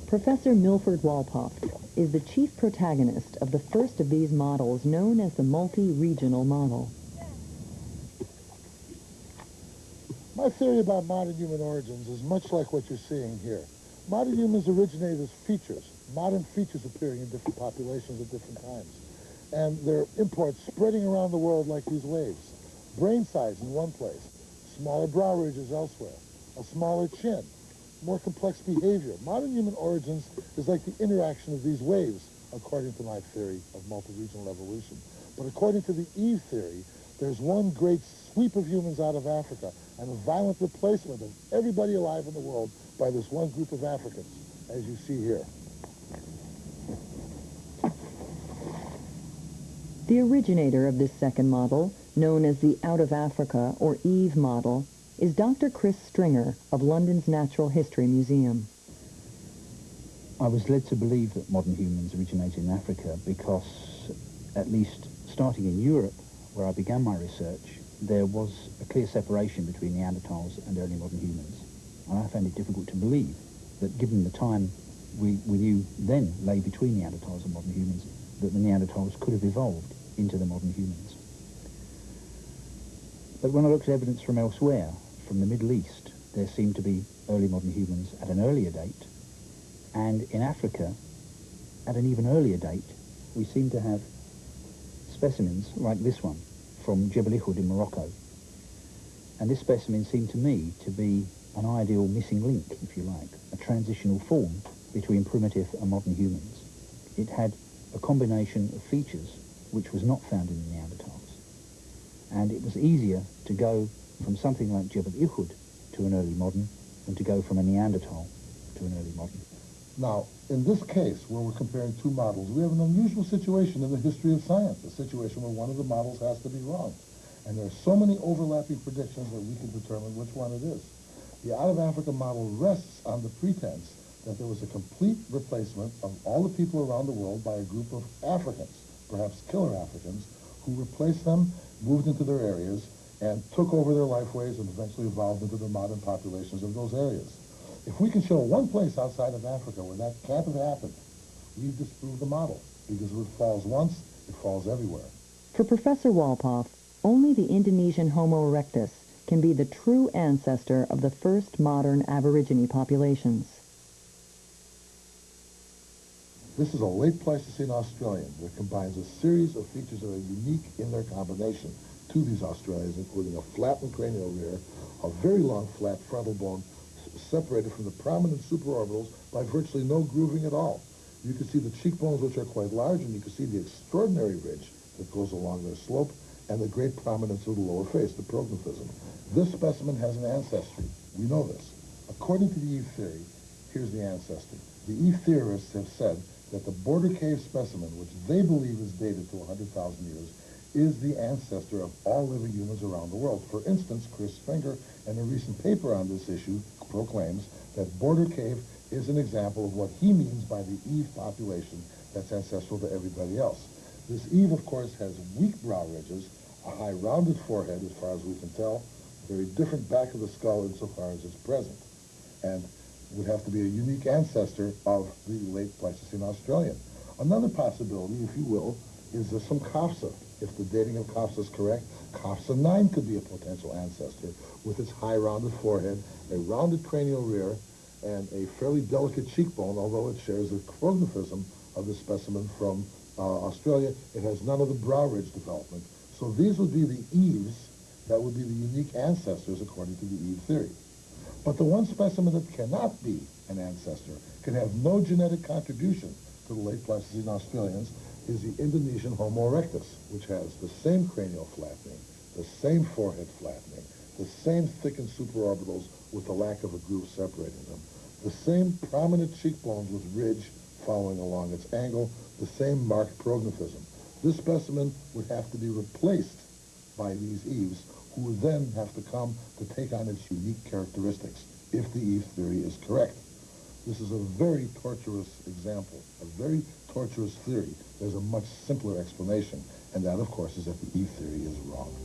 Professor Milford Walpoft is the chief protagonist of the first of these models, known as the multi-regional model. My theory about modern human origins is much like what you're seeing here. Modern humans originated as features, modern features appearing in different populations at different times. And their imports spreading around the world like these waves. Brain size in one place, smaller brow ridges elsewhere, a smaller chin, more complex behavior. Modern human origins is like the interaction of these waves, according to my theory of multi-regional evolution. But according to the Eve theory, there's one great sweep of humans out of Africa and a violent replacement of everybody alive in the world by this one group of Africans, as you see here. The originator of this second model, known as the Out of Africa or Eve model, is Dr. Chris Stringer of London's Natural History Museum. I was led to believe that modern humans originated in Africa because, at least starting in Europe, where I began my research, there was a clear separation between Neanderthals and early modern humans. And I found it difficult to believe that, given the time we knew then lay between Neanderthals and modern humans, that the Neanderthals could have evolved into the modern humans. But when I looked at evidence from elsewhere, from the Middle East, there seemed to be early modern humans at an earlier date, and in Africa, at an even earlier date, we seem to have specimens like this one from Jebel Ihud in Morocco. And this specimen seemed to me to be an ideal missing link, if you like, a transitional form between primitive and modern humans. It had a combination of features which was not found in the Neanderthals. And it was easier to go from something like Jebel Ihud to an early modern than to go from a Neanderthal to an early modern. Now, in this case, where we're comparing two models, we have an unusual situation in the history of science, a situation where one of the models has to be wrong. And there are so many overlapping predictions that we can determine which one it is. The Out of Africa model rests on the pretense that there was a complete replacement of all the people around the world by a group of Africans, perhaps killer Africans, who replaced them, moved into their areas, and took over their lifeways and eventually evolved into the modern populations of those areas. If we can show one place outside of Africa where that can't have happened, we've disproved the model, because if it falls once, it falls everywhere. For Professor Walpoft, only the Indonesian Homo erectus can be the true ancestor of the first modern Aborigine populations. This is a late Pleistocene Australian that combines a series of features that are unique in their combination to these Australians, including a flattened cranial rear, a very long flat frontal bone separated from the prominent supraorbitals by virtually no grooving at all. You can see the cheekbones, which are quite large, and you can see the extraordinary ridge that goes along their slope, and the great prominence of the lower face, the prognathism. This specimen has an ancestry. We know this. According to the Eve theory, here's the ancestry. The Eve theorists have said that the border cave specimen, which they believe is dated to 100,000 years, is the ancestor of all living humans around the world. For instance, Chris Stringer, in a recent paper on this issue, proclaims that border cave is an example of what he means by the Eve population that's ancestral to everybody else. This Eve, of course, has weak brow ridges, a high rounded forehead as far as we can tell, very different back of the skull insofar as it's present, and would have to be a unique ancestor of the late Pleistocene Australian. Another possibility, if you will, is some Kafsa. If the dating of Kafsa is correct, Kafsa 9 could be a potential ancestor with its high rounded forehead, a rounded cranial rear, and a fairly delicate cheekbone, although it shares the prognathism of the specimen from Australia. It has none of the brow ridge development. So these would be the Eves that would be the unique ancestors according to the Eve theory. But the one specimen that cannot be an ancestor, can have no genetic contribution to the late Pleistocene Australians, is the Indonesian Homo erectus, which has the same cranial flattening, the same forehead flattening, the same thickened supraorbitals with the lack of a groove separating them, the same prominent cheekbones with ridge following along its angle, the same marked prognathism. This specimen would have to be replaced by these Eves, who would then have to come to take on its unique characteristics, if the Eve theory is correct. This is a very tortuous example, a very tortuous theory. There's a much simpler explanation, and that, of course, is that the Eve theory is wrong.